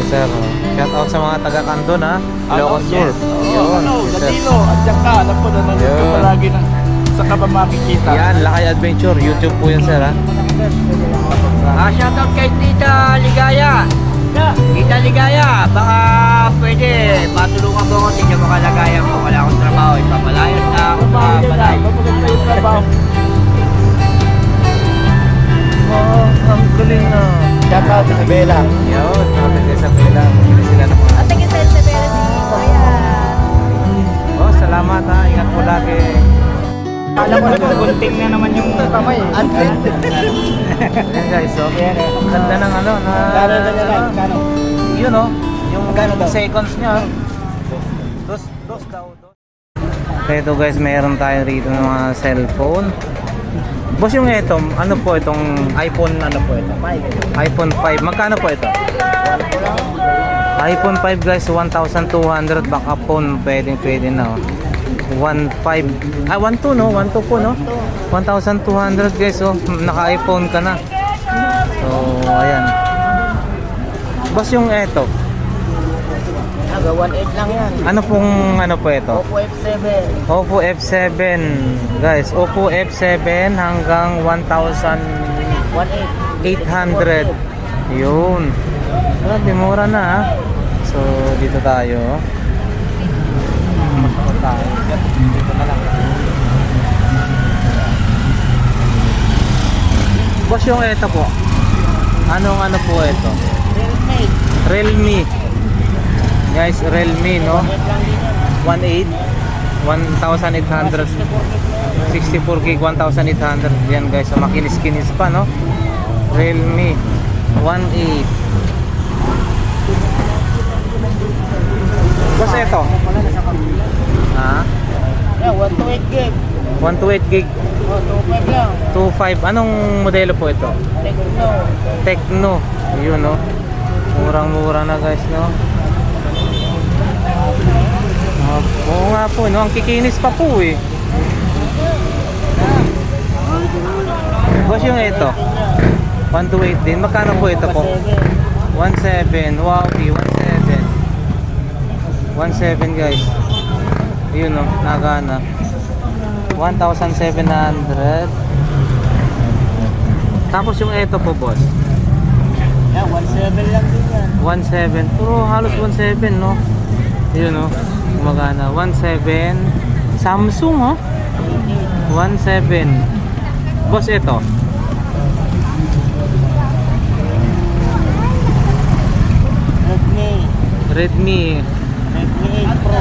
sir. Shout out sa mga taga Candon ha. Ilocos Sur. Yun, si sir. Danilo, andyan ka. Alam ko na nandito Yun. palagi na sa kaba makikita. Yan, Lakay Adventure. YouTube po yan sir ha. Shoutout kay Tita Ligaya. Tita Ligaya, baka pwede matulungan mo ako, hindi niya makalagayan ko. Wala akong trabaho, ipapalayas na ako sa balay. Maganda yung trabaho. Oh, ang galing na. Shout out sa Bella. Yun, namin kayo sa pila. Bili sila ng mga. At taga San Severo si Kuya. Oh, salamat ha. Ingat po lagi. Alam mo, gunting na naman yung kamay. Antin. Yan guys, so. Ang ganda ng ano na. Kano? Yun oh. Yung Magkano daw? seconds niya. Dos daw. Ito guys, meron tayo rito ng mga cellphone. Boss, yung ito, ano po itong iPhone, ano po ito? iPhone 5. Magkano po ito? iPhone 5 guys, 1,200 backup phone. Pwede na oh. 1.5 1.2 no? 1.2 po no? 1,200 guys oh. Naka-iPhone ka na. So, ayan. Boss, yung ito. Aga, 1.8 lang yan. Ano pong ano po ito? Oppo F7. Oppo F7 guys, Oppo F7 hanggang 1,800 yun. Grabe, mura na ha. So dito tayo. Dito na lang. Boss, yung ito po, anong ano po ito? Realme guys, Realme no, 1.8 1,800 64 gig 1,800 yan guys. So makinis-kinis pa no, Realme 1.8. Boss, ito ha? Yeah, 128 gig. 128 gig Oh, 25 lang. 2.5. Anong modelo po ito? Tecno. Tecno. Yun no, murang-mura na guys no. Oo nga po no, ang kikinis pa po eh. Boss, yung ito 128 din. Magkano po ito po? 1.7. Wow, 1.7 1.7 guys. Yun no, nagana 1,700. Tapos yung ito po boss, Yeah, 17 lang din yan. 1.7. Puro halos 1.7 no. Yun no, gumagana 1.7. Samsung oh, 1.7. Boss, ito Redmi. Redmi 8 Pro.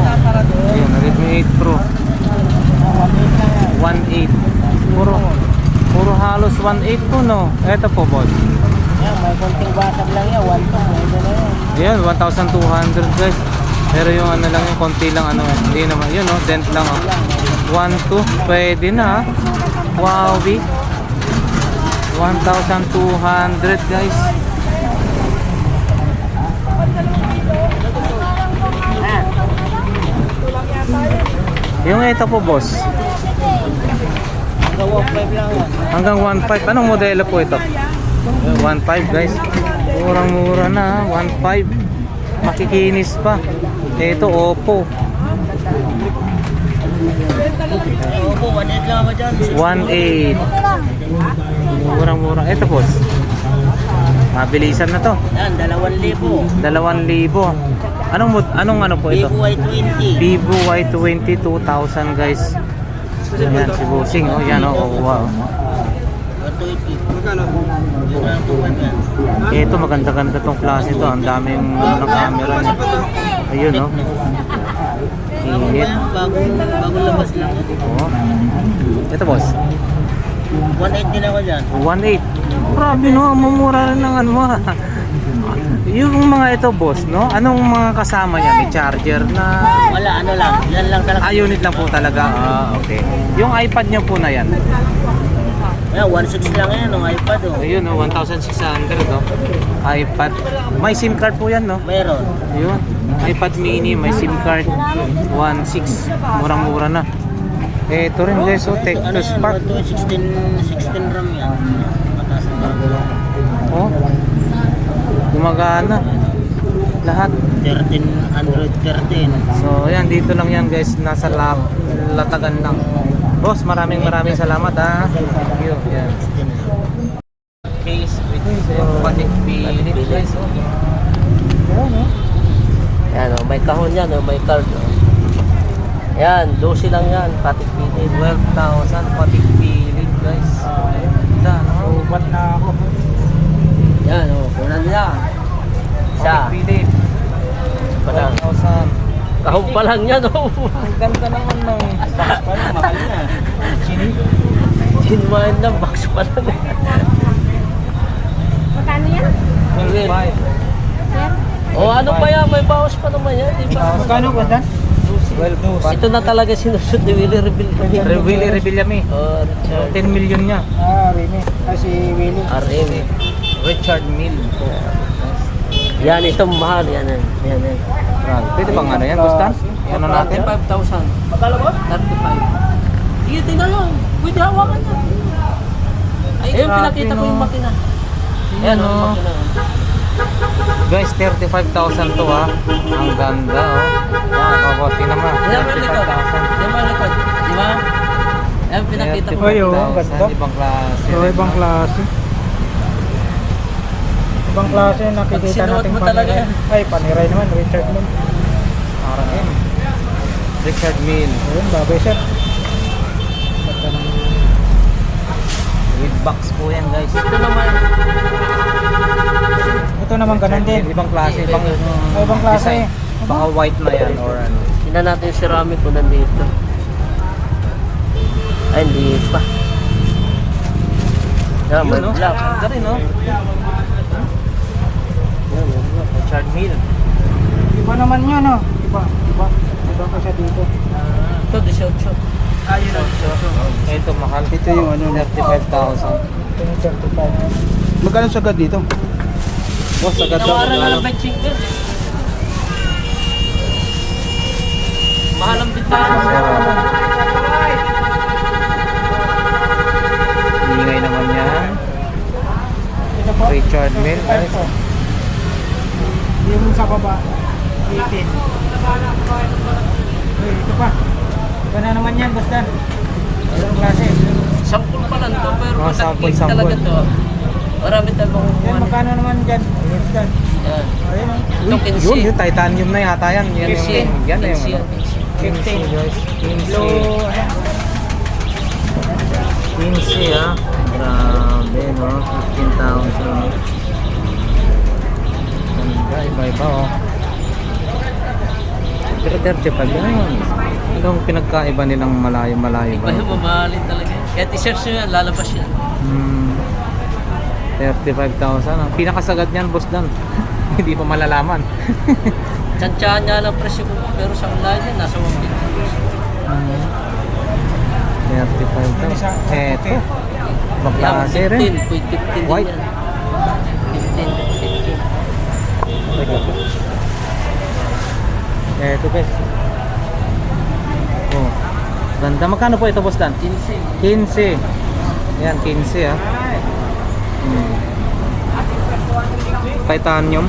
Ayun, Redmi 8 Pro 1.8. Puro halos 1.8 po no. Ito po boss, Yeah, may konting basag lang yan. 1.2. Pwede na yan. ayan 1,200 guys. Pero yung ano lang yung konti lang ano, hindi naman yun no, dent lang oh. 1.2 pwede na ha. Huawei 1,200 guys. Yung ito po boss, Hanggang 1.5 lang yan. hanggang 1.5. Anong modelo po ito? 1.5 guys. Murang-mura na ha. 1.5. Makikinis pa. Ito Oppo Opo, 1.8 lang ako dyan. 1.8. Murang-mura. Ito boss, mabilisan na to. Yan, 2,000. 2,000. Anong ano po ito? Vivo Y20. Vivo Y20 2,000 guys. Ayan si Bossing oh, yan oh, wow. 120. Ito maganda-ganda tong klase to. Ang dami yung ng camera niya. Ayun oh. Init. Bagong labas lang. Oh. Ito boss, 1.8 din ako dyan. 1.8. Grabe no, mamura rin ng ano mo. Yung mga ito boss no, anong mga kasama niya? May charger na? Wala, ano lang. Yan lang talaga. Unit lang po talaga. Okay. Yung iPad niyo po na yan. Yan, 1.6 lang yan. Ang iPad oh. Ayun oh, 1,600 oh. iPad. May SIM card po yan no? Meron. Ayun. iPad mini, may SIM card. 1.6. Murang-mura na. Ito rin guys oh, Tech Ano to yan? Spark. 16 RAM yan. Mataas ang RAM. Oh. Gumagana. Lahat. 1313. So, yan, dito lang yan guys, nasa Latagan lang. Boss, maraming salamat ha. Thank you. Yan. Case with Patik Philip guys. Yan o, may kahon yan o, may card o. Yan, 12 lang yan, Patik Philip. 12,000 Patik Philip guys. Ganda, no? Ubat na ako. Yan o, kunan nila. Siya. Patik Philip. Padang. 12,000. Kahon pa lang yan o. Ang ganda naman ng box pa lang, mahal na. Ginmain ng box pa lang. Magkano yan? 12,500. O ano pa yan, may bawas pa naman yan, di ba? Magkano ba dan? 12,500. Ito na talaga sinusod ni Willie Rebel. Willie Revillame. Oh, Richard. 10 million niya. Remy. Si Willie. RM. Richard Mill. Yan, itong mahal. Yan, yan. Yan, yan. Pwede bang ano yan, Gustan? Ano natin? 35,000. Magkano ba? 35. Iyo, tingnan mo. Pwede hawakan niya. Ayun, Grabe, pinakita ko no? yung makina. Ayan, no? yung makina. Guys, 35,000 to ha. Ang ganda oh. Wow, tingnan mo. Yan mo yung likod. Yan mo yung likod. Di ba? Ayan, pinakita ko. Ay, oh, ganda. Ibang klase. So, ibang klase. Ibang klase nakikita Pag sinuot natin mo talaga yan. Ay, paniray naman, Richard Mill. RM. Richard Mill. Ayun, bagay siya. Ganda ng... With box po yan guys. Ito naman. Ito naman ganun din. Ibang klase. Ibang, Ibang klase. design. Baka white na yan or ano. Tingnan natin yung ceramic kung nandito. Ay, hindi pa. Yan, may Yun, no? black. Ganda rin no? Yan, may black. Richard Mill. Iba naman yun, no? Iba. Iba pa siya dito. Ito, 18. Ayun ito mahal. Ito yung ano, 35,000. Ito yung 35. Magkano sagad dito? Boss, agad daw. Tawaran na lang by chicken. Mahal ang bintana. Ingay naman yan. Ito po. Richard Mill. Guys. Yung sa baba, 18. Uy, ito pa. Iba na naman yan, basta. Ibang klase. Sampul pa lang to, pero Oh, malaki sampul. talaga to. Marami tayo Yan, makukuha. magkano naman dyan? Basta. Yan. Ayun, oh. Ito, 15. Yun, yung titanium na yata yan. Yan yung, 15. yan na yung 15. ano. 15 guys. 15. Blue, ayan. 15 ah. Grabe no. 15,000. Ganda, iba-iba oh. Pero 35 yan. Anong pinagkaiba nilang malayo-malayo ba? Iba yung mamahalin talaga. Kaya t-shirt nyo yan, lalabas yan. 35,000. Ang pinakasagad niyan, boss Dan. Hindi pa malalaman. Tsansyahan niya lang presyo ko. Pero sa online yan, nasa 150. 35,000. Eto. Maklase rin. 15 din White. yan. 15. Eto guys. Oh. Ganda. Magkano po ito, boss Dan? 15. 15. Yan, 15 ah. Titanium.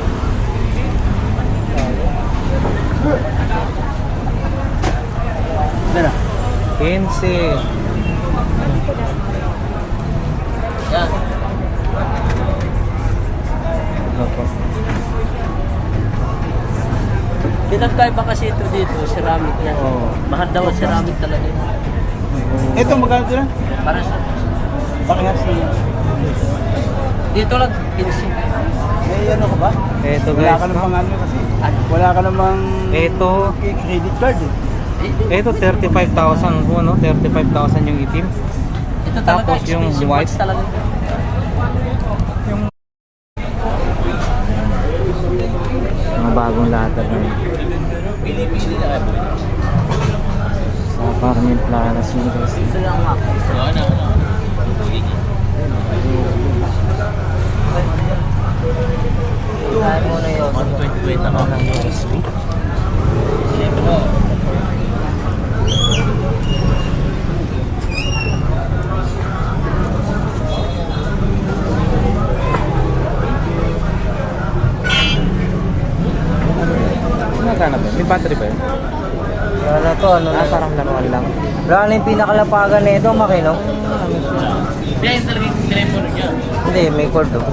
Dala. 15. Yan. Opo. Pinagkaiba kasi ito dito, ceramic yan. Oo. Mahal daw ang ceramic talaga. Ito, magkano dito lang? Para sa... Pakihas niya. Dito lang, 15. May ano ka ba? Eto Wala guys. ka namang no? ano kasi. Wala ka namang Eto. credit card eh. Eto 35,000 po no. 35,000 yung itim. Ito talaga, Tapos yung expensive white. watch talaga. Mga bagong latag na yun. Sa Carmen Planas yun guys. Ito lang nga. Kaya mo na yun. 128 ako ng USB. battery ba yun? Ano to, ano Ah, parang laruan lang. Wala na yung pinakalapagan na ito, makino? Hindi, may cord to.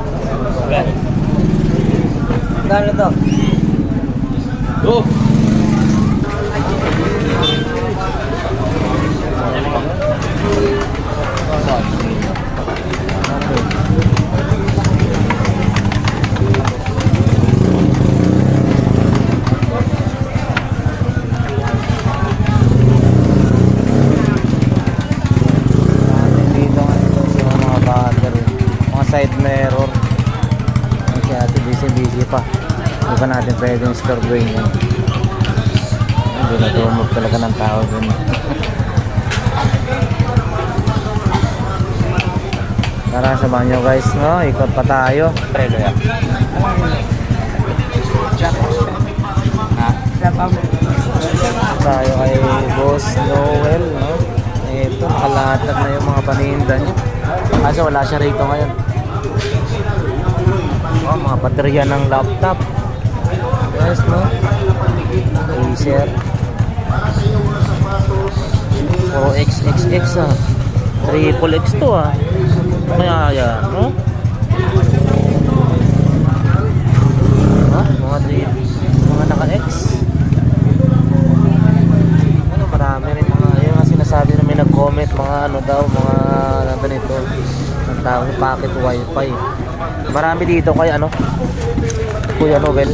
Gano to? Dito nga yung mga battery. Mga side mirror. Kasi ate busy pa. Hindi pa natin pwedeng istorbohin yan. Hindi na tumog talaga ng tao dun. Tara, samahan nyo guys, no? Ikot pa tayo. Prelo ya. Tayo kay Boss Noel, no? Ito, nakalatag na yung mga paninda niya. Kaso wala siya rito ngayon. Oh, mga baterya ng laptop. Yes, no? Acer. Puro XXX ah. Triple X to ah. Kaya yan, no? Mga naka-X. Ano, marami rin mga, yung nga sinasabi na may nag-comment, mga ano daw, mga ganito, ang tawag packet wifi. Marami dito kay ano, Kuya Noel,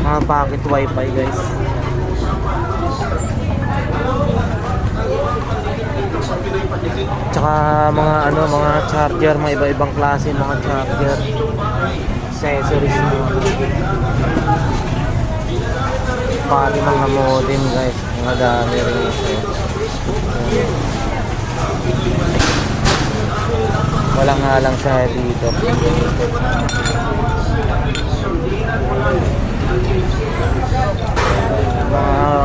mga packet wifi guys. Tsaka mga ano, mga charger, mga iba-ibang klase mga charger, accessories mo. Pati mga modem guys, mga dami rin ito. Walang nga lang siya dito.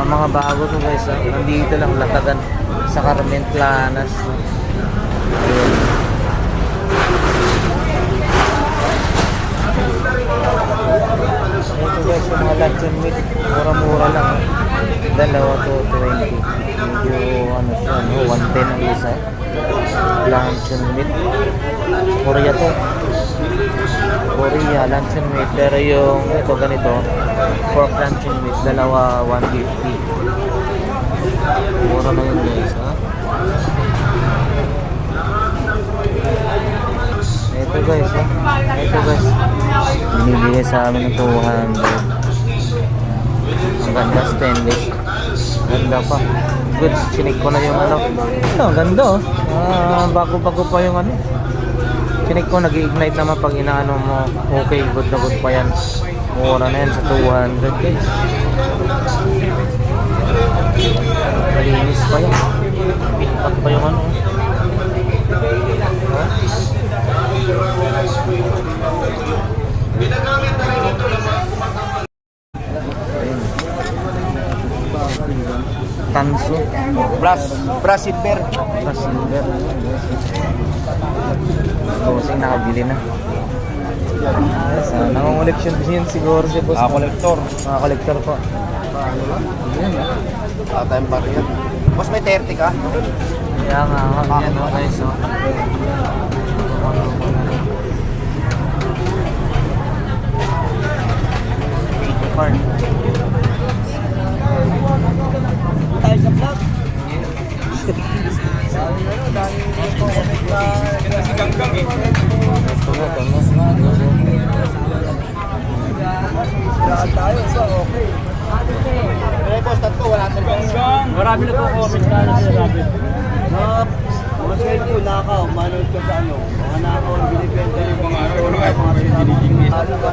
Mga bago to guys, nandito lang latagan sa Carmen Planas. Ayun. Ito guys, yung mga luncheon meat, mura-mura lang. Dalawa to 20. Medyo ano siya, no? 110 ang isa. Luncheon meat. Korea to. Korea, luncheon meat. Pero yung ito ganito, pork luncheon meat, dalawa 150. Mura na yun guys, ha? Ito guys, ha? Ito guys. Binibigay sa amin ng 200. Ang ganda, stainless. Ganda pa. Good, chinik ko na yung ano. Ito, ang ganda oh. Bago-bago pa yung ano. Chinik ko, nag-ignite naman pag inaano mo. Okay, good na good pa yan. Mura na yan sa 200 guys. Malinis pa yan. Pintak pa yung ano. Ha? Ayun. Tanso. Brass silver. Silver. Bossing nakabili na. Nangunguleksyon din siguro si boss. Collector. Mga collector po. Ayan ah. Time pa rin. Boss, may 30 ka? Kaya nga, yan o guys o. Card. Tayo sa vlog. Ito May boss, tatlo, wala tayong Marami na po comment na sinasabi. Mas kayo po, nakaw, manood ka sa ano, mga nakaw, binibenta yung mga siniging ano ba?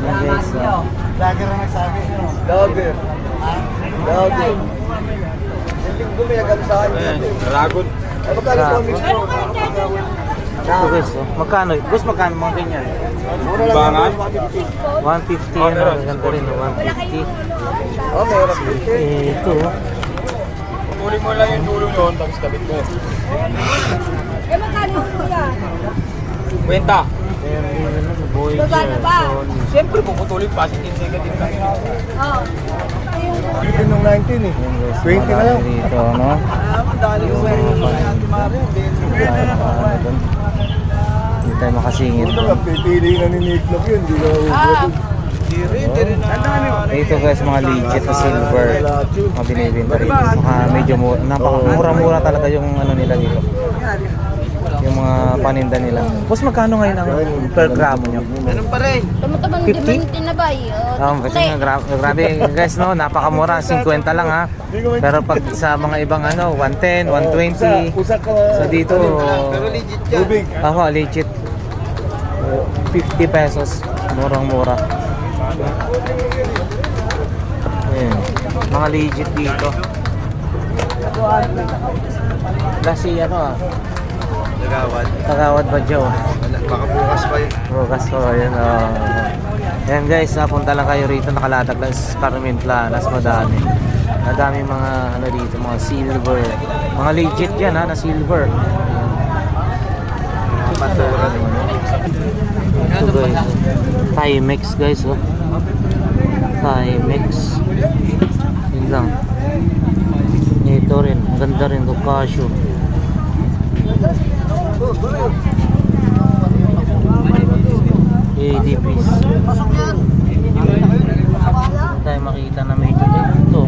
Yan guys o. Vlogger na nagsabi. Vlogger. Vlogger. Hindi ko gumayagan sa akin. Dragon. Ay, magkano comics mo? Ito guys o. Magkano? Guys, magkano mga ganyan? Mura lang yan, 150 yan o. Ganda rin o. 150. Oh, may harap din. Ito o. Kunin mo lang yung dulo yun, tapos kabit mo. Eh, magkano yung kuya? Kwenta. Pero yun na, boy Baba na ba? Sony. Siyempre, puputulin pa. Kasi 15 ka din kami. Oo. Ito nung 19 eh. Yan guys, 20 na lang. marami dito, no? Hindi tayo makasingit. Ito lang, pipili na ni Nick yun. Hindi na ubod. Dito guys, mga legit na silver. Mga binibenta rito. Medyo mura-mura talaga yung ano nila dito. Yung mga paninda nila. Boss, magkano ngayon ang per gramo nyo? Ganun pa rin. Tama-tama hindi 50? man tinabay. Kasi grabe guys, no, napakamura, 50 lang ha. Pero pag sa mga ibang ano, 110, 120. Usak ka. So dito, Pero legit yan. Tubig. ako legit 50 pesos, murang-mura. Ayan, mga legit dito. Lasi ano ah, Nagawad. Tagawad ba Joe? Baka bukas pa yun. Bukas ko, yun. Ayan guys, punta lang kayo rito, nakalatag lang sa Carmen Planas, madami. Madami mga ano dito, mga silver. Mga legit yan ha, na silver. Patura. Ito guys, Timex guys, oh. Timex. Yun lang. Ito rin, ang ganda rin, Casio. 80 piece. Hindi tayo makita na may ito.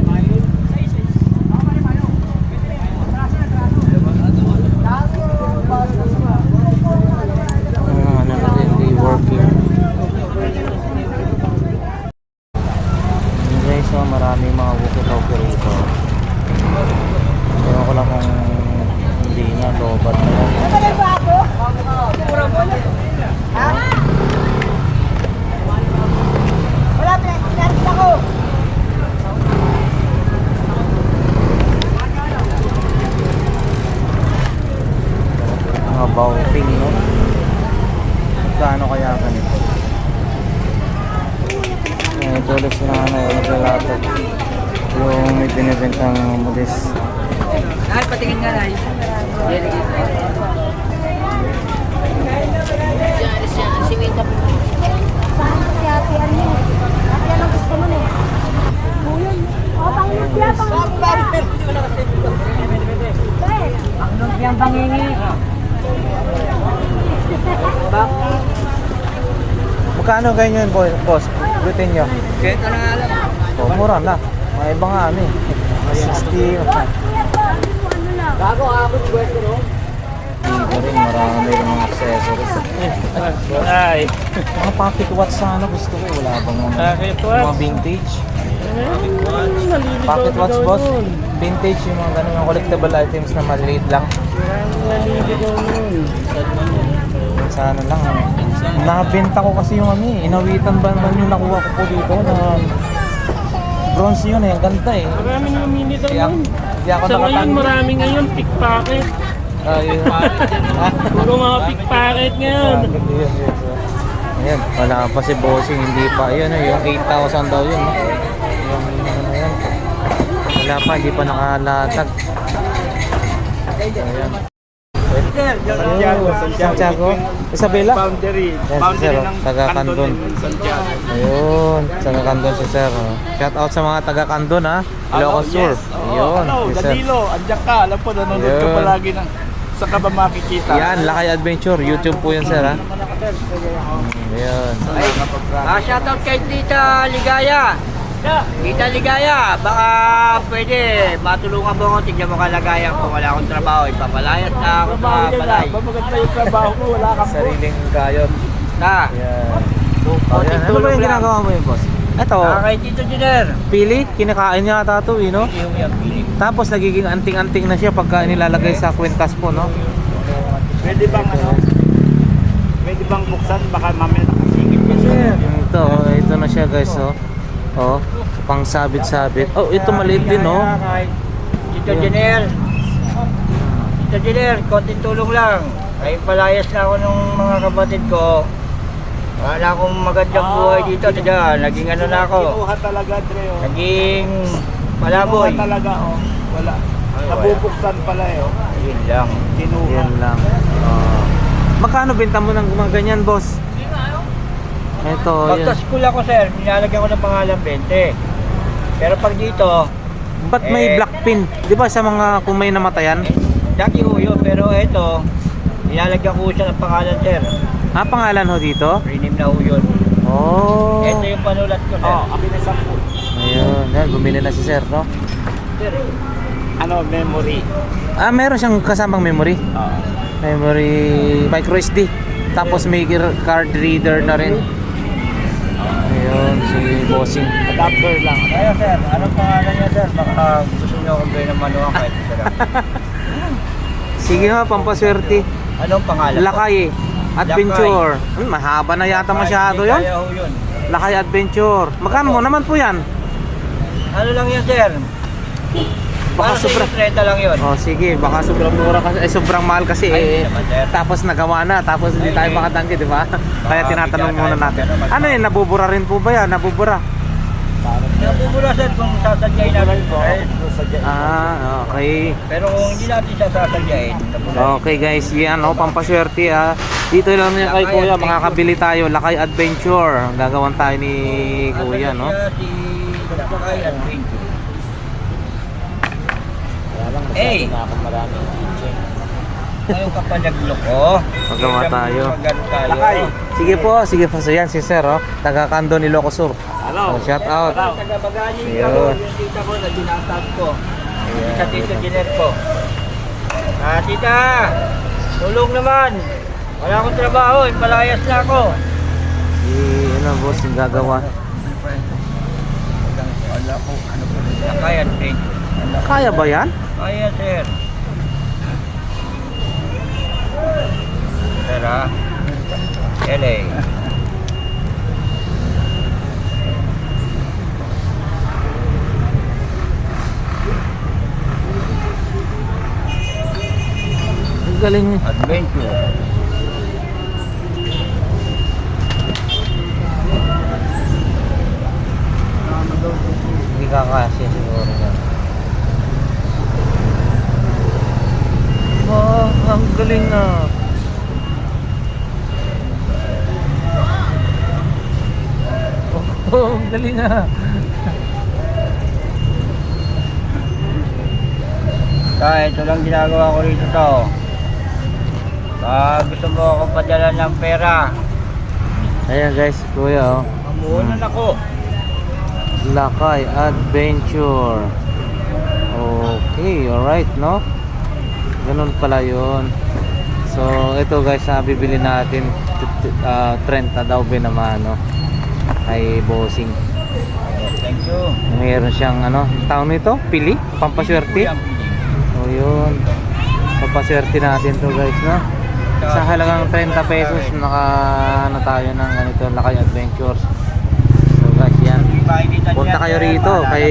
Ano natin, hindi working. Yun guys, so maraming mga walkie-talkie rito. Ewan ko lang kung hindi na, lobat na yan. Wala pa, sinabi ako. Mga bouting, no? Gaano kaya ganito? Ito ulit sila na naglalatag. Yung may binibentang modest. Ay, patingin nga na. Si Wita po. Saan si Ate Ano? Ate Ano gusto mo na eh. Buyan. O, pang-lumpia, pang-lumpia. Dahil. Pang-lumpia ang bangingi. Magkano ganyan yun, boss? Butin nyo. Kaya ito na nga lang. Oh, mura na. Mga iba nga ano eh. 60. Bago ako, pwede no? Dito rin, marami rin mga accessories. Ay. Mga pocket watch sana gusto ko. Wala bang Pocket mga watch? vintage? Pocket watch, boss? Vintage yung mga ganun, mga collectible items na maliliit lang. Sa ano lang. Nabenta ko kasi yung ano eh. Inawitan ba naman yung nakuha ko po dito na bronze yun eh. Ang ganda eh. Maraming namili daw Kaya, yun. hindi ako Sa ngayon, nakatanggi. marami ngayon, pickpocket. Yun. Puro mga pickpocket ngayon. Ayan, wala pa si Bossing, hindi pa. Ayun, yung 8,000 daw yun. No? Yung ano yan. Wala pa, hindi pa nakalatag. Ayan. Santiago. Isabela? Boundary. Yan, Boundary sir, ng taga Canton Candon. ng Santiago. Ayun, taga Candon si sir. Oh. Shout out sa mga taga Candon ha. Ilocos Sur. Yes. Ayun, Hello, si sir. Danilo. Andiyan ka. Alam po, nanonood ka Ayun. palagi ng sa ka ba makikita. Yan, Lakay Adventure. YouTube po yun sir ha. Ayun. Shoutout kay Tita Ligaya. Tita Ligaya, baka pwede matulungan mo ako, tignan mo kalagayan ko, wala akong trabaho, ipapalayas na ako sa palay. Maganda yung trabaho mo, wala kang Sariling kayot. Na, Yan. konting Ano ba tulong yung lang. ginagawa mo yun, boss? Ito, Kay Tito Junior. pili, kinakain niya ata ito, no? Yung pili. Tapos nagiging anting-anting na siya pagka nilalagay sa kwintas po, no? Pwede bang ano? Pwede bang buksan? Baka mamaya nakasingit ka siya. Ito na siya guys, oh. Oh, pang sabit-sabit. Oh, ito maliit din, oh. Tito Junior. Tito Junior, konting tulong lang. Ay palayas na ako ng mga kapatid ko. Wala akong magandang buhay dito. Diyan, naging ano na ako. Kinuha talaga, Dre. Oh. Naging palaboy. Kinuha talaga, oh. Wala. Nabubuksan pala, eh. Oh. Yun lang. Kinuha. Yan lang. Oh. Magkano benta mo ng mga ganyan, boss? Ito, yan. Magka-school ako, sir. Nilalagyan ko ng pangalan 20. Pero pag dito, Ba't may Eh, black pin? Di ba sa mga kung may namatayan? dati ho yun, pero ito, ilalagyan ko siya ng pangalan, sir. Ah, pangalan ho dito? Rename na ho yun. Oh. Ito yung panulat ko, sir. akin na 10. Ayun, yan, bumili na si sir, no? Sir, Ano, memory. Ah, meron siyang kasamang memory. Oo. Memory micro SD. Tapos may card reader na rin. Ayun, si Bossing. Adapter lang. kaya sir, anong pangalan niya, sir? Baka gusto niyo akong gawin ng manuang kahit isa lang. Sige nga, pampaswerte. Anong pangalan? Lakay Adventure. Mahaba na yata masyado yun. Kaya ho yun. Lakay Adventure. Magkano mo naman po yan? Ano lang yan, sir? Baka Para sa sobra. inyo, 30 lang yun. Oh, sige, baka sobrang mura kasi, sobrang mahal kasi Ay, eh. naman, sir. Tapos nagawa na, tapos hindi tayo makatanggi, di ba? Kaya tinatanong muna natin. Ano yun, nabubura rin po ba yan? Nabubura? Nabubula, sir, kung sasadyain natin po. Ah, okay. Pero kung hindi natin siya sasadyain, nabula. Okay guys, yan oh, pampaswerte ah. Dito lang yan kay Lakay Kuya, Adventure. makakabili tayo. Lakay Adventure. Gagawan tayo ni Kuya, no? Si Lakay Adventure. Eh, ngayon ka pa nagloko. Magawa tayo. Lakay. Sige po. So yan si Sir, oh. Taga Kando ni Locosur. Hello. Oh, shout out. Taga-Bagani Ayun. ako, yung tita ko na dinasad ko. Sa tito Giner ko. Ah, tita! Tulong naman! Wala akong trabaho, palayas na ako. Si, ano boss, yung gagawa. Wala ko, ano po, Lakay Adventure. Kaya ba yan? Kaya, sir. Sir, ha? LA. Ang galing niya. Adventure. Hindi kakasya siguro yan. Wow, ang galing na. Oh, ang galing na. Kaya ito lang ginagawa ko rito to. Gusto mo akong padala ng pera. Ayan guys, Kuya, oh. Mamuhunan ako. Lakay Adventure. Okay, alright, no? Ganun pala yun. So, ito guys, bibili natin 30 daw naman, no? Kay Bossing. Thank you. Mayroon siyang, ano, tawag nito? Pili? Pampaswerte? O yun. Pampaswerte natin to guys, no? Sa halagang 30 pesos, naka, ano tayo ng ganito, Lakay Adventures. So guys, yan. Punta kayo rito kay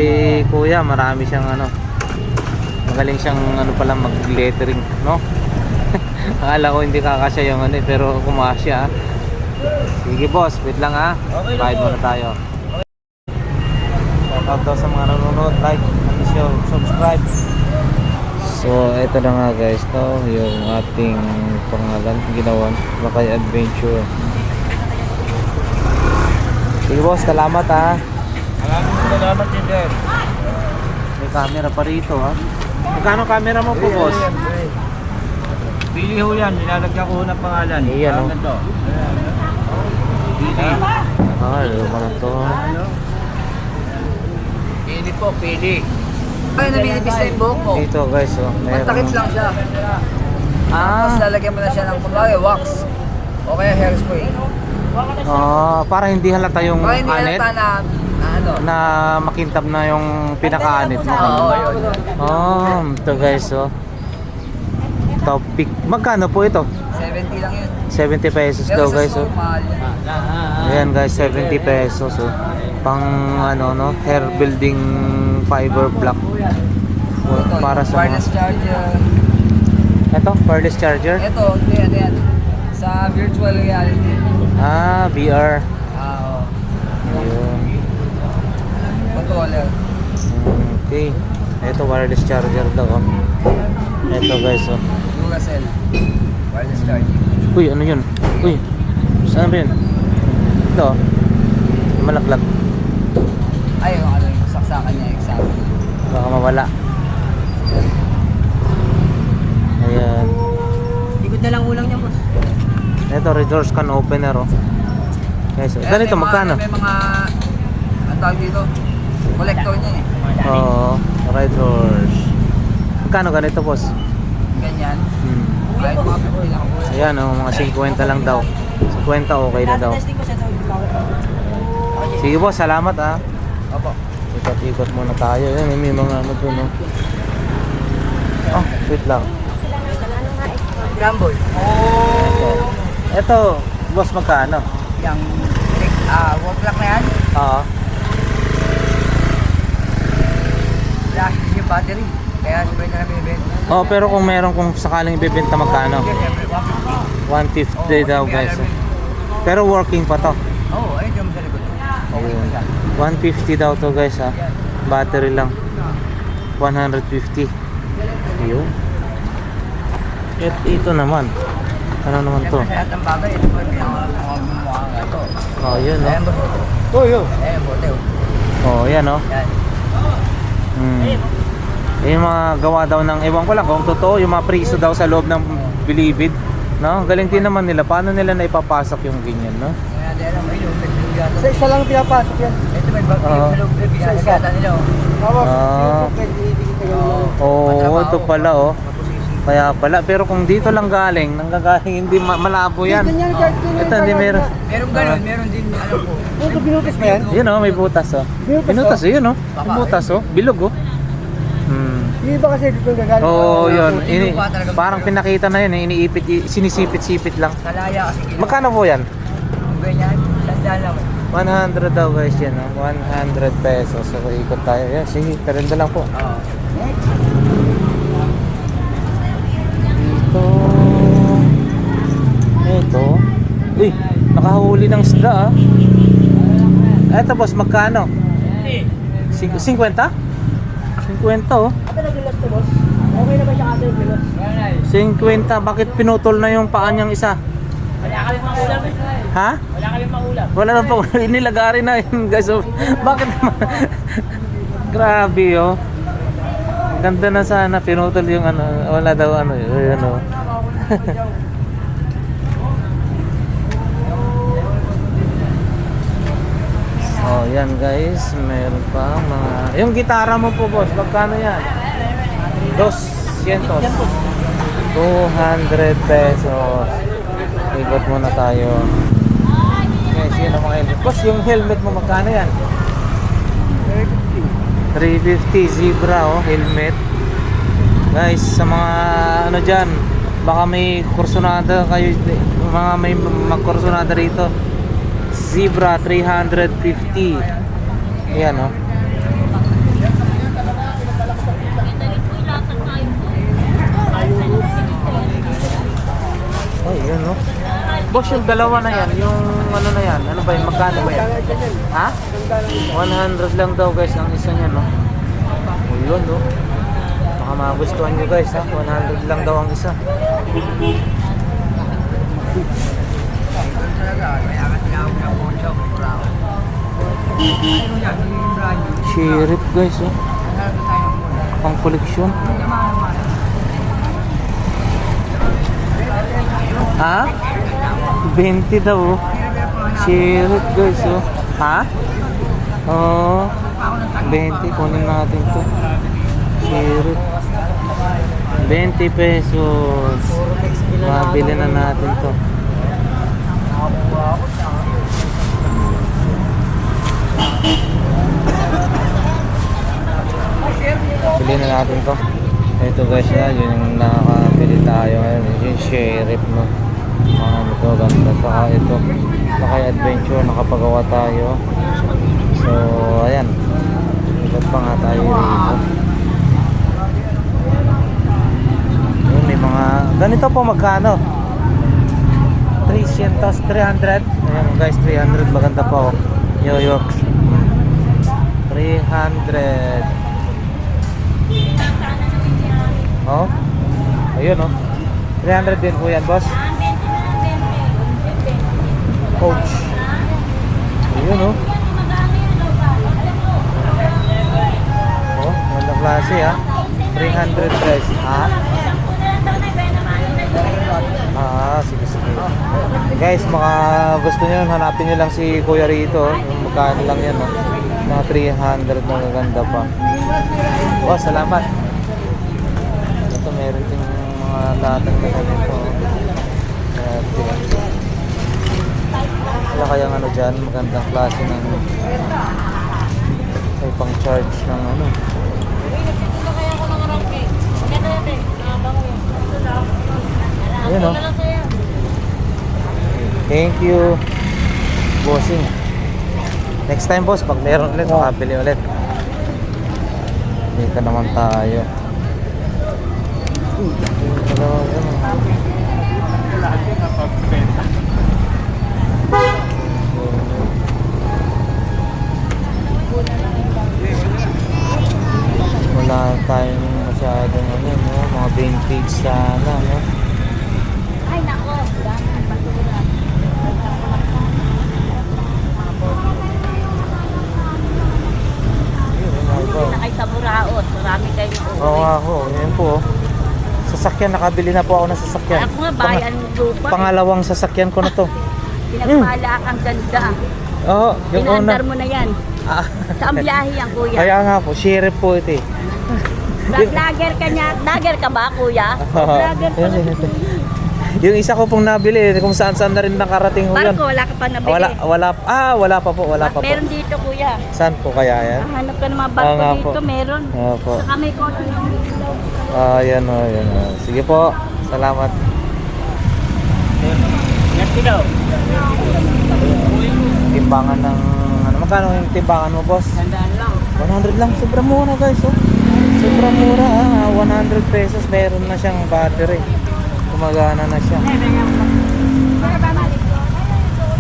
Kuya, marami siyang ano, magaling siyang ano pala mag-lettering, no? Akala ko hindi kakasya yung ano eh, pero kumasya. Sige boss, wait lang ah. Okay lang, Bayad muna tayo. Shout out daw sa mga nanonood, like, and share, subscribe. So, ito na nga guys, no, yung ating pangalan, ginawan, Lakay Adventure. Sige boss, salamat ha. Maraming salamat din, sir. May camera pa rito ha. Magkano camera mo po boss? Pili ho yan, nilalagyan ko ng pangalan. Iyan, oh. Ganito. Pili. Ah, luma na to. Pili po, pili. Ay, naminipis na yung buhok mo. Dito guys, oh. Mantakits lang siya. Tapos Ah, lalagyan mo na siya ng kumbaga, wax. O kaya hairspray. para hindi halata yung Para hindi anit. halata na ano. Na makintab na yung pinaka-anit mo. Oo, yun. Oh, ito guys, oh. Topic. Magkano po ito? 70 lang yun. 70 pesos Pero daw sa guys, oh. store, mahal yan. Ayan guys, 70 pesos, oh. Pang ano, no, hair building fiber block. Ito, Para sa mga... wireless charger. Ito, wireless charger. Ito, yan. Sa virtual reality. Ah, VR. Oo. Ayun. Controller. Okay. Ito, wireless charger daw, oh. Ito guys, oh. Duracell. Wireless charging. Uy, ano yun? Uy, saan ba yun? Ito, oh. Malaglag. Ay, yung ano yung saksak. kanya exam. Baka mawala. Ayan. Ikot na lang ulang niya, boss. Ito, resource can opener, oh. Guys, Kaya ganito, may mga- magkano? May mga, ang tawag dito, collector niya eh. Oo, red horse. Magkano ganito, boss? Ganyan. Hmm. Kahit mga 50 lang po. Ayan, oh, mga 50 lang daw. 50 okay na daw. Sige boss, salamat ah. Opo. Ikot-ikot muna tayo. Yan, may mga ano doon, no? Oh, sweet lang. Scramble. Ito, boss, magkano? Yung, wall clock na yan. Oo. Flash yung battery. Kaya sabay na namin ibenta. Oh, pero kung meron kung sakaling ibebenta magkano? Siyempre, 150 daw, guys. Pero working pa to. Oo, ayun yung sa likod. Okay Ayun. pa siya. 150 daw to, guys, ha. Battery lang. 150. Ayun. Ito naman. Ano naman to? Siyempre, sa lahat ng bagay, ito po yung pinaka-mukha nga ito. Oh, yun, no? Ayan, boss. Oh, yun. Ayan, bote. Oh, yan, no? Yan. Yung mga gawa daw ng, ewan ko lang kung totoo, yung mga priso daw sa loob ng bilibid. No? Galing din naman nila. Paano nila na ipapasok yung ganyan, no? Kaya dahil may loob na binigatan. Sa isa lang pinapasok yan. Ito may bag Oo. sa loob na binigatan nila. oh. Tapos, Ah. pwede ibigay kayo. Oo, Matrabaho. ito pala, oh. Kaya pala, pero kung dito lang galing, nanggagaling, hindi malabo yan. Ganyan, George. Ito, hindi meron. Meron ganun, meron din ano po. Ito, binutas ba yan? Yun, oh, may butas, oh. Binutas, oh, yun, oh. May butas, oh. Bilog, oh. Yung iba kasi dito gagaling. Oo, yun. Hindi pa talaga Parang pinakita na yun, eh. Iniipit, sinisipit-sipit lang. Kalaya kasi ginawa. Magkano po yan? Kung ganyan, tandaan lang. 100 daw guys yan, no? 100 pesos. So, ikot tayo. Yan, sige, karenda lang po. Oo. Ito. Uy, nakahuli ng isda, ah. Eto, boss, magkano? 50? 50, oh. Ate, nagilas to, boss. Okay na ba siya ate, nagilas? 50. Bakit pinutol na yung paa niyang isa? Wala ka rin maulam. Ha? Wala ka rin maulam. Wala na pa. Inilagari na yun, guys. Oh. Bakit naman? Grabe, oh. Ganda na sana. Pinutol yung ano. Wala daw ano. Yun, oh. Oh, yan guys. Meron pa mga... Yung gitara mo po, boss. Magkano yan? 200. 200 pesos. Ikot muna tayo. Guys, yun ang mga helmet. Boss, yung helmet mo magkano yan? 350 zebra, oh, helmet. Guys, sa mga ano dyan, baka may kursunada kayo, mga may magkursunada rito. Zebra 350. Ayan, oh. Oh, yun, oh. Boss, yung dalawa na yan, yung ano na yan, ano ba yun, magkano ba yan? Ha? 100 lang daw guys, ang isa niya, no? Oh, yun, no? Baka magustuhan nyo guys, ha? 100 lang daw ang isa. Talaga, kaya ka tinawag na po siya. Ano yan, yung brand new. Sheriff guys, oh. Hanap tayo ng muna. Pang koleksyon. Ha? 20 daw, oh. Sheriff guys, oh. Ha? Oo. 20, kunin natin to. Sheriff. 20 pesos. Mabili na natin to. Bili na natin to. Ito guys, yun yung nakakabili tayo ngayon. Yung sheriff, no. Ano to, ganda. Saka ito, Lakay Adventure, nakapagawa tayo. So, ayan. Ikot pa nga tayo dito. Yun, may mga, ganito po magkano? 300. Ayan guys, 300. Maganda pa, oh. New York. 300. Oh. Ayun, oh. 300 din po yan, boss. Coach. Ayun, oh. Magandang klase ha. 300 guys. Ha? Sige. Guys, gusto nyo, hanapin nyo lang si Kuya rito. Yung magkano lang yan, no? Mga 300 na maganda pa. Oh, salamat. Ito, meron din mga latang na ganito. Wala kayang ano dyan, magandang klase ng may pang charge ng ano. Ayan o. Thank you, bossing. Next time boss, pag meron ulit, makabili ulit. Dito naman tayo. Dalawa yan. Lahat yung napagbenta. Wala tayong masyadong ano, no? Mga vintage sana, no? Ay, nako. Dami basura. Na kay Saburaot. Marami kayong uuwi. Oo nga ako, yun po. Sasakyan, nakabili na po ako ng sasakyan. Ako nga, bayan ng lupa. Pangalawang sasakyan ko na to. Pinagpala kang ganda. Oo, yung una. Pinandar mo na yan. Ah, Saan biyahe yan, kuya? kaya nga po, sheriff po ito eh. Vlogger ka niya. Vlogger ka ba, kuya? Vlogger ka Yun, na. yun. Yung isa ko pong nabili, kung saan na rin nakarating ho yun. Barko, wala ka pa nabili. Wala pa po. Meron dito, kuya. Saan po kaya yan? Hanap ka ng mga barko nga dito, po. meron. Oo po. Saka may koto ng Yan o. Sige po, salamat. Yan sila. Timbangan ng, magkano yung timbangan mo boss? Tandaan lang. 100 lang, sobrang mura guys oh. Sobrang mura 100 pesos, meron na siyang battery. Gumagana na siya.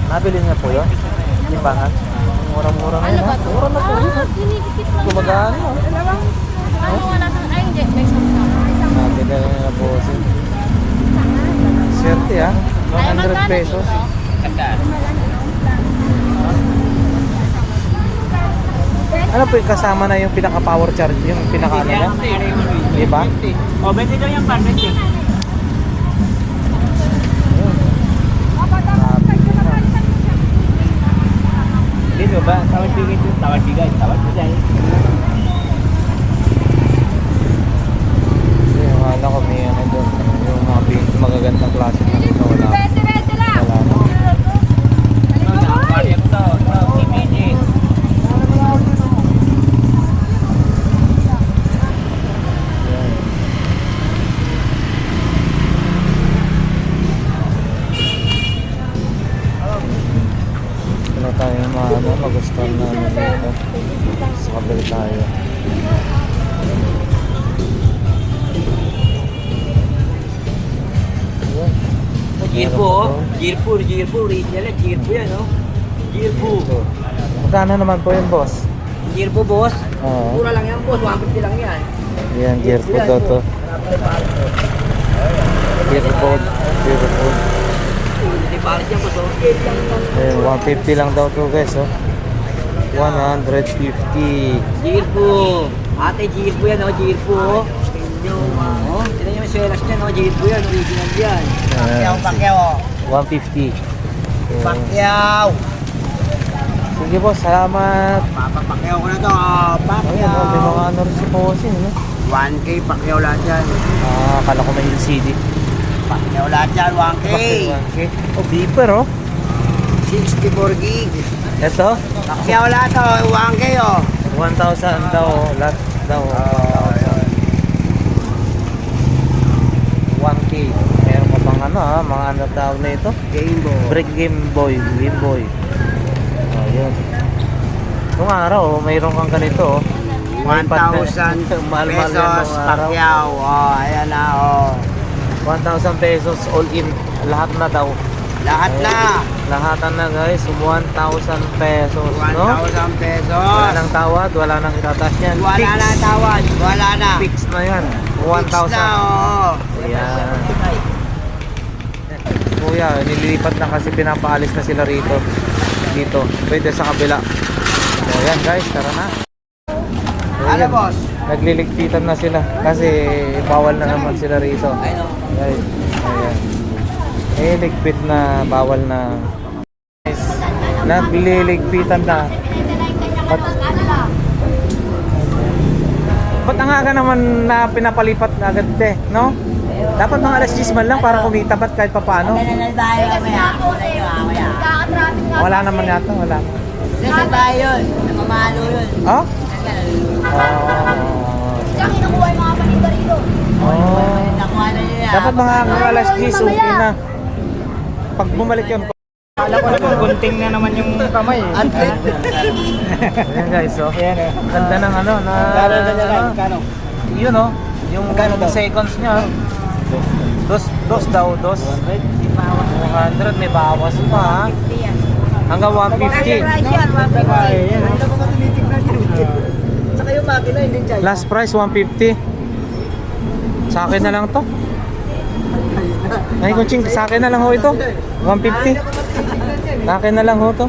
Nabili niya po yun? Timbangan? Mura-mura na yun ha? Mura na po yun ha? Sinikipit lang. Gumagana oh. Ano, wala kang, ay hindi, may samsam. Nabili na na po siya. Swerte ha? 100 pesos. Ano po yung kasama na yung pinaka power charge, yung pinaka ano niya? Di ba? O, 20 daw yung pan, 20. Dito ba? Tawad bigay dito. Tawad bigay. Kasi akala ko may ano doon, yung mga magagandang klase na ito, wala. Wala na. Aquarium to. TPG. Yan. Wala tayo magustuhan na ano dito. Sa kabili tayo. Yan. Jirpo, original yan, Jirpo yan, no? Jirpo. Ito. Magkano naman po yun boss? Jirpo, boss. Oo. Mura lang yan, boss. 150 lang yan. Yan, gear po daw to. Gear po. Hindi palit yan, boss. oh. Ayan, 150 lang daw to guys oh. 150. Jirpo. Ate, Jirpo yan, no? Jirpo. Oh, tignan nyo yung selas niya, no? Jirpo yan, original yan. Ayan, Pacquiao. 150. Ayan. Pacquiao. Sige po, salamat. Papapakyaw ko na to, Ayan, oh, may mga ano rin si Bossing, no? 1K, pakyaw lahat yan. Akala ko may LCD. Pakyaw lahat yan, 1K. 1K. Oh, beeper, oh. 64 gig. Ito, Pakyaw lahat to, 1K, oh. 1,000 daw, lahat daw. 1K. Meron pa bang ano, ha? Mga ano tawag na ito? Game Boy. Brick Game Boy. Ayun. Nung araw, mayroon kang ganito, oh. 1,000 Mahal-mahal yan pesos, nung araw. pakyaw. Oh, ayan na, oh. 1,000 pesos all in. Lahat na daw. Lahat na. Lahatan na guys, 1,000 pesos, no? 1,000 pesos. Wala nang tawad, wala nang itatas yan. Wala na tawad, wala na. Fix na yan. Fix na, 1,000. oo. Ayan. Kuya, nililipat na kasi pinapaalis na sila rito. Dito. Pwede sa kabila. So, ayan guys, tara na. Ano, boss? nagliligpitan na sila kasi bawal na naman sila rito. Guys, ayan. Ligpit na, bawal na. Guys, nagliligpitan na. Ba't ang aga naman na pinapalipat na agad no? Dapat mga alas 10 man lang para kumita ba't kahit papaano? Wala naman yata, wala. yun. Namamalo yun. Oh? Siya kinukuha yung mga paninda rito. Oh. Nakuha na nila. Dapat mga alas 10 okay na. Pag bumalik yun. Alam ko naman, gunting na naman yung kamay. Ayan guys, oh. Ayan eh. Ganda ng ano na Kano? yun oh. Yung seconds niya. Dos daw, dos. 200 may bawas pa ha. Hanggang 150. Saka yung makina, hindi dyan. Last price 150. Sa akin na lang to. Ay kunching, sa akin na lang ho ito. 150. Sa akin na lang ho to.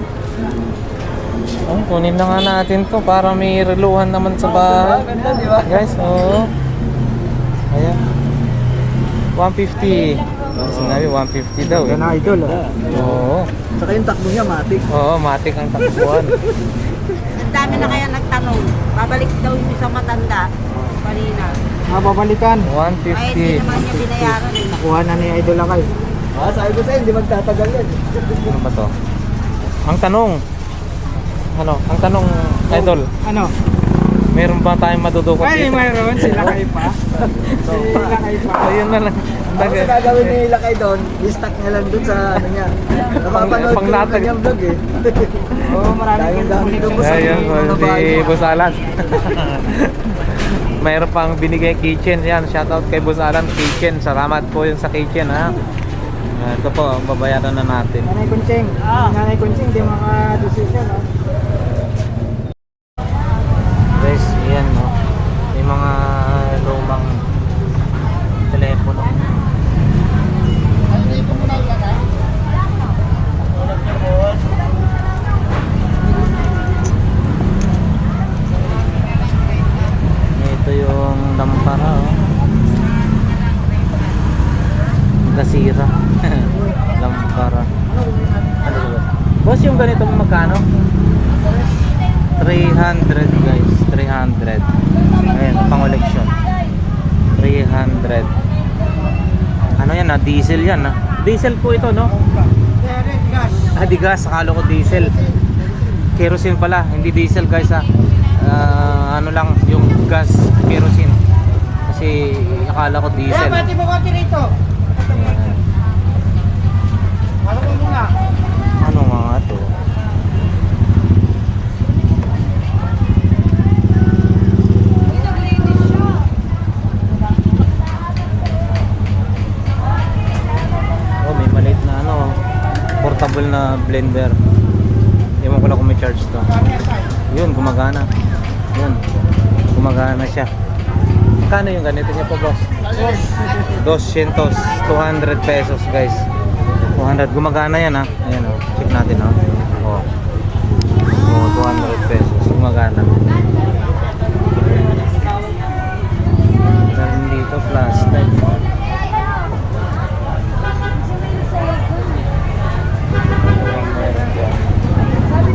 Oh, kunin na nga natin to para may reluhan naman sa bahay. Guys, oo. Ayan. 150. Sinabi 150 daw. Yan ang idol. Oo. Saka yung takbo niya, matik. Oo, matik ang takbuhan. Ang dami na kaya nagtanong. Babalik daw yung isang matanda. Kanina. Mababalikan. Ay, hindi 150. naman niya binayaran eh. Nakuha na ni idol akay. Sabi ko sa'yo, hindi magtatagal yan. Ano ba to? Ang tanong. Ano? Ang tanong, idol. Ano? Meron ba tayong madudukot Ay, dito? mayroon. Sila kayo pa. Sila kayo pa. Ayun na lang. Ang gagawin nila kay Don, i-stack niya lang dun sa ano niya. Napapanood ko yung Pangnatag. kanyang vlog eh. Oo, maraming Dami doon po sa Ayun, mga si bahay. Boss Alan. Mayroon pang binigay kitchen. Yan, shoutout kay Boss Alan Kitchen. Salamat po yun sa kitchen ha. Ito po, babayaran na natin. Nanay Kuncheng. Nanay Kuncheng, di maka-decision. Guys, yan no. May mga lumang telepono. Ito yung lampara oh. Nasira. Lampara. Ano ba? Boss, yung ganito magkano? 300 guys, 300. Ayan, pang-election. 300. Ano yan ah, diesel yan ah. Diesel po ito no? Ah, di gas, akala ko diesel. Kerosene pala, hindi diesel guys ah. Ano lang, yung gas, kerosene. Kasi akala ko diesel. mo konti rito. Ayan. Ano mo muna? Ano nga to? Oh, may maliit na ano, portable na blender. Ewan ko lang kung may charge to. Yun, gumagana. Yun, gumagana siya. Magkano yung ganito niya po, boss? 200 pesos guys. 200, gumagana yan ha. Ayan o, check natin ha. Oh. Oh, 200 pesos, gumagana. Meron dito, plastic.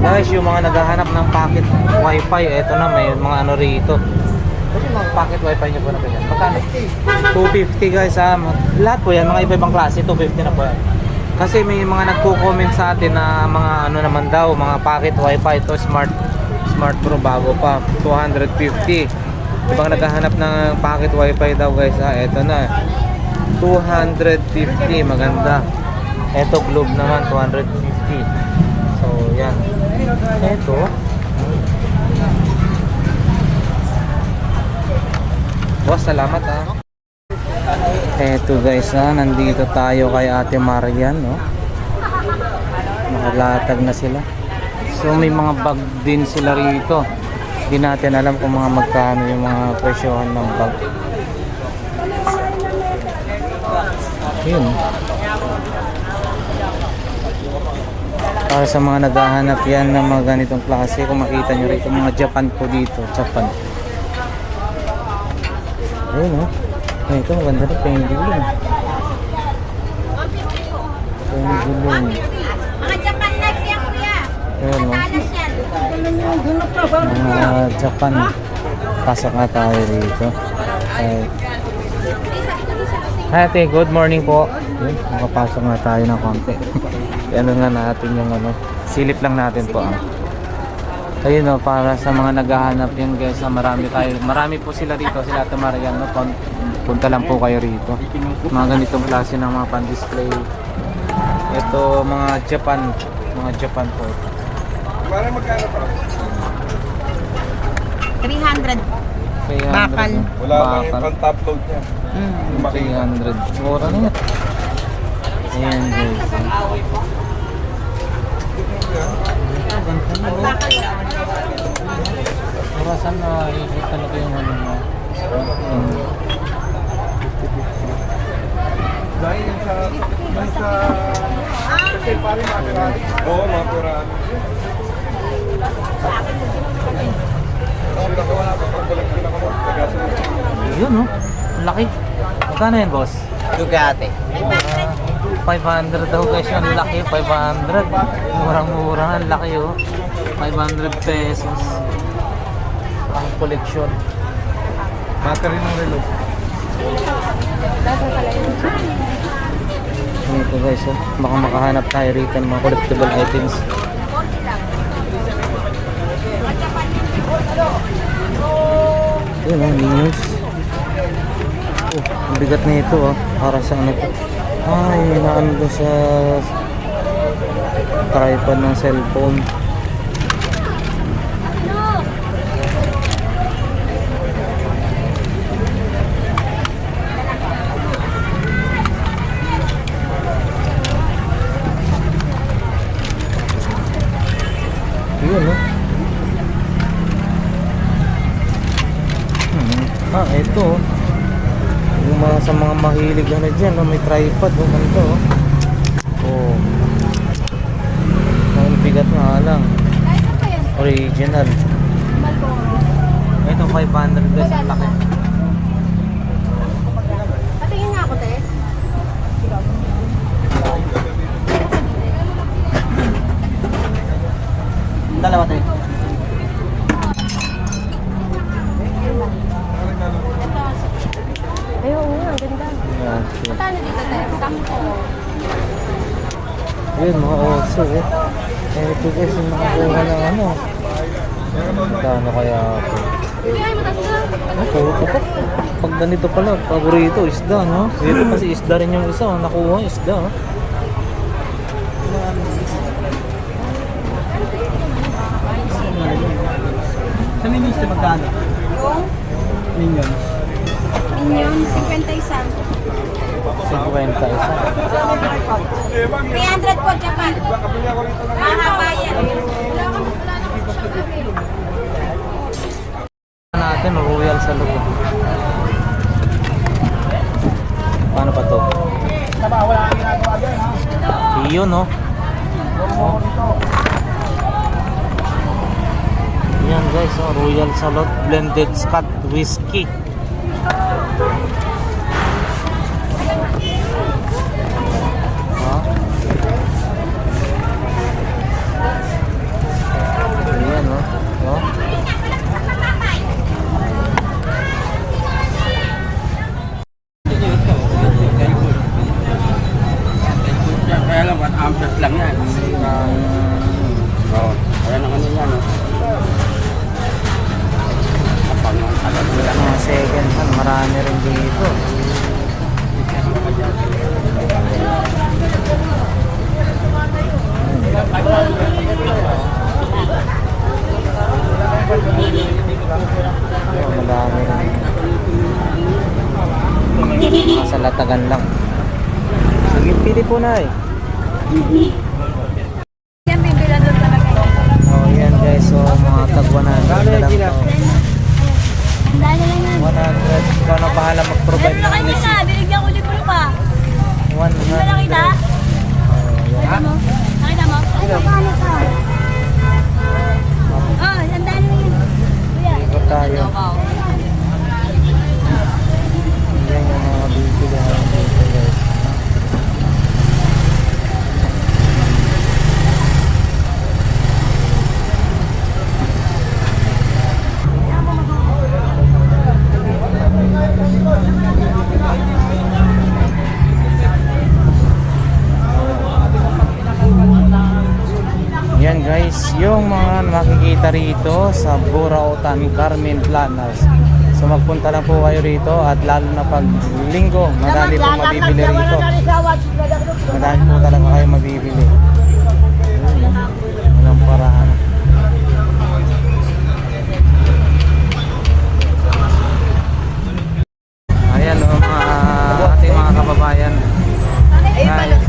Guys, yung mga naghahanap ng packet wifi, eto na, may mga ano rito. Kasi mga packet wifi nyo po na ganyan. Magkano? 250 guys ha. Lahat po yan, mga iba-ibang klase, 250 na po yan. Kasi may mga nagko-comment sa atin na mga ano naman daw, mga packet wifi ito, Smart Pro bago pa, 250. Ibang naghahanap ng packet wifi daw guys ha, eto na. 250, maganda. Eto Globe naman, 250. So yan. Eto. Boss, salamat ha. Eto guys ha, nandito tayo kay Ate Marian no. Nakalatag na sila. So may mga bag din sila rito. Hindi natin alam kung mga magkano yung mga presyohan ng bag. Yun. Para sa mga naghahanap yan ng mga ganitong klase, kung makita nyo rito mga Japan po dito, Japan. Ayun oh. Ay, ito maganda rin, pendulum. Pendulum. Mga Japan knife yan, kuya. Ayun oh. Talas yan. Mga Japan. Pasok nga tayo rito. Ay. Hi ate, good morning po. Yun, makapasok nga tayo ng konti. Ano nga natin yung ano, silip lang natin po. Ayun o, para sa mga naghahanap yan guys, marami po sila rito, sila Ate Marian, no? Punta lang po kayo rito. Mga ganitong klase ng mga pan-display. Ito mga Japan po. Para magkano pa? 300. Bakal. Wala lang yung pang-top load niya. 300. Mura na yan. Ayan guys. Murasan na ikot talaga yung ano mo. Dahil sa kasi pare mga pirani. Oo, mga pirani. Yun oh. Ang laki. Magkano yan boss? Ducati. 500 daw guys, ang laki, 500. Murang-mura, ang laki oh. 500 pesos. Ang koleksyon. Battery ng relo. Ito guys, oh. Baka makahanap tayo rito ng mga collectible items. Yun oh, Minions. Oh, ang bigat na ito oh. Para sa ano to. Ay, naano ko sa tripod ng cellphone. Yun oh. Ito oh. Yung mga sa mga mahilig na dyan, no? May tripod oh, ganito oh. Ang bigat nga lang. Original. Ito 500 guys, ang laki. Patingin nga ako, te. Dalawa tayo. Ay, oo nga, ang ganda. Ayan, Magkano dito, te? 10. yun mga oso eh. Ito guys, yung nakakuha ng ano. Magkano kaya ako? Ay, mataas na. Ako, pag ganito pala, paborito, isda, no? Dito kasi isda rin yung isa, oh. Nakuha, isda, oh. Sa Minions na magkano? Minions. Minion, 50 isa. 50 isa. 300 po, Japan. Mahaba yan. Natin, royal sa loob. Paano pa to? Iyon, no? Oh. Yan guys, oh, Royal Salot Blended Scotch Whiskey. Ayan, oh. Oh. Kaya lang, 1 amperes lang yan. Oo. Kaya naman yun yan. Mga second hand, marami rin dito. Madami rin. Nasa latagan lang. Sige, pili po na eh. Yan, bibila doon talaga. Oh, yan guys, so mga tag 100 na lang to. Ang dali lang yan. 100, ikaw na bahala mag-provide Ano ng kayo receipt. na? Binigyan ko libre pa. 100. Hindi ba nakita? Nakita mo? Nakita mo? Ay, paano ka? Oh, ang dali lang yan. Kuya. Ikot tayo. makikita rito sa Burautan Carmen Planas. So magpunta na po kayo rito at lalo na pag linggo, madami po mabibili rito. Madami po talaga kayo mabibili. Walang paraan. Ayan o mga ating mga kababayan. Guys,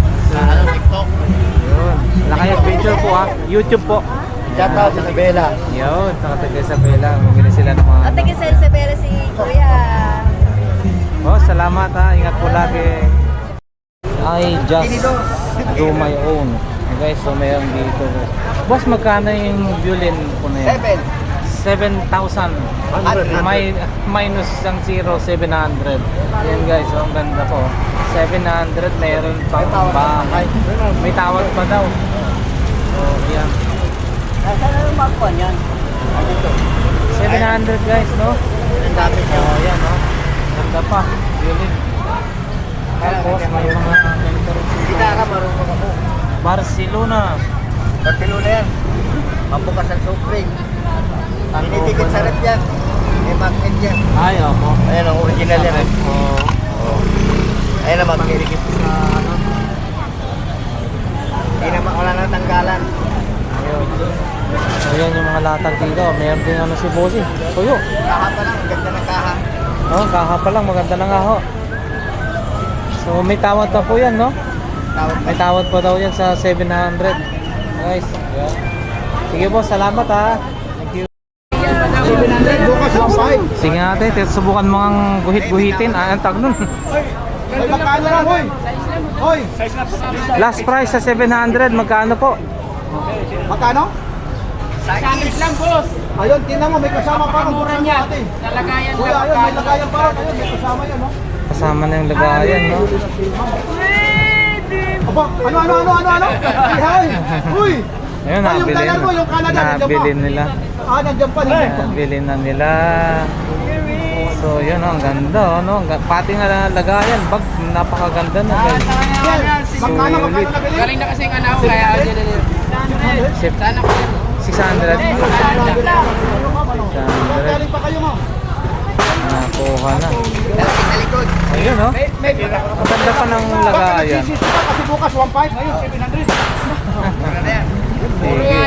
yun. Lakayag picture po ha. YouTube po. Shout out sa Isabela. Yun, nakataga sa Bela. Bumili sila ng mga... At tagisel sa pera si Kuya. Oh, salamat ha. Ingat po lagi. I just do my own. Okay, so mayroon dito. Boss, magkano yung violin po na yan? 7,000. May minus ang 0, 700. Yan guys, so ang ganda po. 700, mayroon pang bahay. May tawag pa daw. So, yan. Nasaan na yung magpuan yan? 700 guys, no? Ang dami niya. Oh, yan, no? Ganda pa. Violin. Tapos, may mga ganito rin sila. Gitara, marunong ako. Barcelona. Barcelona yan. Pambukas ang supring. Tinitikit sa rep yan. May magnet yan. Ay, ako. Ayan ang original yan. eh. Oh. Ayan ang magnet. Pangirikip sa ano. Hindi naman wala nang tanggalan. Ayun. Ayan yung mga latag dito. Mayroon din ano si Bossy. Tuyo. Kaha pa lang, ang ganda ng kaha. Oh, kaha pa lang. Maganda na nga ho. So, may tawad pa po yan, no? Tawag May tawad pa daw yan sa 700. Guys. Yeah. Sige po, salamat ha. Thank you. 700, bukas 1.5. Sige natin, subukan mo ang guhit-guhitin. Ah, ang tag nun. Ay, magkano lang, hoy? Hoy, Last price sa 700. Magkano po? magkano? Sandwich lang, boss. Ayun, tingnan mo, may kasama pa ng Mura niya. Nalagayan Kuya, ayun, may lagayan pa rin. Ayun, may kasama yan, no? Kasama na yung lagayan, no? Aba, ano? Ay, uy! Ayun, Ay, yung nabili dalar mo, yung Canada, nandiyan pa. Nabili nila. Ah, nandiyan pa. Nabili na nila. So, yun, ang ganda, no? Pati nga lagayan, bag, napakaganda na, guys. Yes, magkano Sulit. nabili? Galing na kasi nga na ako, kaya sana ko. 600. 600. Galing pa kayo mo. Nakuha na. Sa likod. Ayun, no? Ang ganda pa ng lagayan. Kasi bukas 1.5, ngayon 700. Sige.